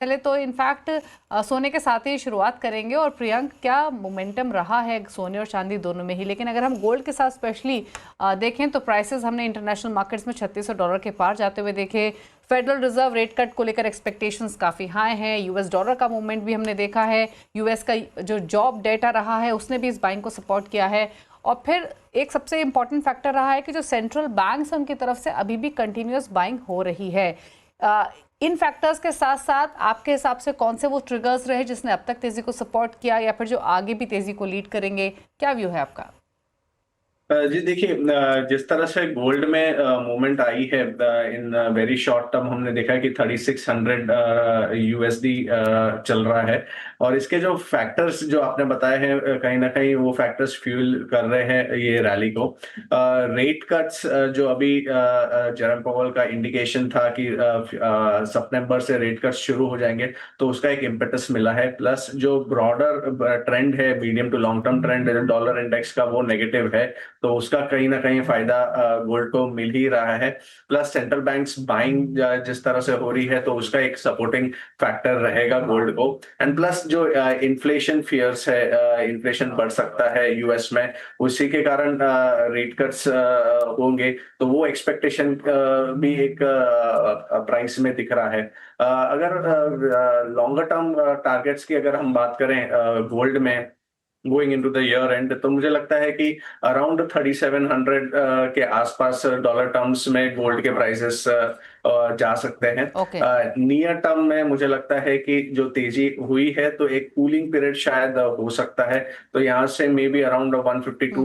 पहले तो इनफैक्ट सोने के साथ ही शुरुआत करेंगे। और प्रियंक, क्या मोमेंटम रहा है सोने और चांदी दोनों में ही, लेकिन अगर हम गोल्ड के साथ स्पेशली देखें तो प्राइसेस हमने इंटरनेशनल मार्केट्स में $3600 के पार जाते हुए देखे। फेडरल रिजर्व रेट कट को लेकर एक्सपेक्टेशंस काफ़ी हाई हैं। यूएस डॉलर का मूवमेंट भी हमने देखा है। यूएस का जो जॉब डेटा रहा है उसने भी इस बाइंग को सपोर्ट किया है। और फिर एक सबसे इंपॉर्टेंट फैक्टर रहा है कि जो सेंट्रल बैंक्स हैं उनकी तरफ से अभी भी कंटिन्यूस बाइंग हो रही है। इन फैक्टर्स के साथ साथ आपके हिसाब से कौन से वो ट्रिगर्स रहे जिसने अब तक तेजी को सपोर्ट किया, या फिर जो आगे भी तेजी को लीड करेंगे? क्या व्यू है आपका? जी देखिए, जिस तरह से गोल्ड में मूवमेंट आई है इन वेरी शॉर्ट टर्म, हमने देखा है कि 3600 यूएसडी चल रहा है। और इसके जो फैक्टर्स जो आपने बताए हैं, कहीं ना कहीं वो फैक्टर्स फ्यूल कर रहे हैं ये रैली को। रेट कट्स जो अभी जेरम पावेल का इंडिकेशन था कि सितंबर से रेट कट्स शुरू हो जाएंगे, तो उसका एक इम्पेटस मिला है। प्लस जो ब्रॉडर ट्रेंड है, medium to long term trend dollar index का, वो नेगेटिव है, तो उसका कहीं ना कहीं फायदा गोल्ड को मिल ही रहा है। प्लस सेंट्रल बैंक्स बाइंग जिस तरह से हो रही है, तो उसका एक सपोर्टिंग फैक्टर रहेगा गोल्ड को। एंड प्लस जो इन्फ्लेशन फियर्स है, इन्फ्लेशन बढ़ सकता है यूएस में, उसी के कारण रेट कट्स होंगे, तो वो एक्सपेक्टेशन भी एक प्राइस में दिख रहा है। अगर लॉन्गर टर्म टारगेट्स की अगर हम बात करें गोल्ड में going into the year and, तो मुझे लगता है कि अराउंड 3700 के आसपास डॉलर टर्म्स में गोल्ड के प्राइसेस जा सकते हैं। ओके। नियर टर्म में मुझे लगता है कि जो तेजी हुई है, तो एक कूलिंग पीरियड शायद हो सकता है। तो यहाँ से मे बी अराउंड 152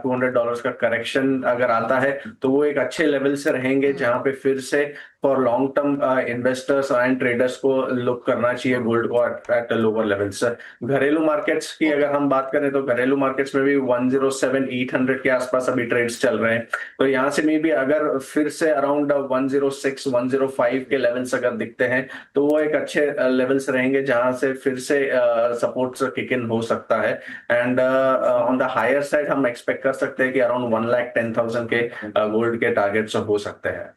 $200 का करेक्शन अगर आता है, तो वो एक अच्छे लेवल से रहेंगे, जहां पे फिर से for long term investors and traders को लुक करना चाहिए गोल्ड को एट लोअर लेवल्स। घरेलू मार्केट्स की ओके। अगर हम बात करें, तो घरेलू मार्केट्स में भी 107-800 के आसपास अभी ट्रेड्स चल रहे हैं। तो यहाँ से मे बी अगर फिर से अराउंड 106-105 के लेवल्स अगर दिखते हैं, तो वो एक अच्छे लेवल्स रहेंगे, जहां से फिर से सपोर्ट्स किक इन हो सकता है। And on the higher side हम एक्सपेक्ट कर सकते हैं कि अराउंड 1,10,000 के गोल्ड के टारगेट्स हो सकते हैं।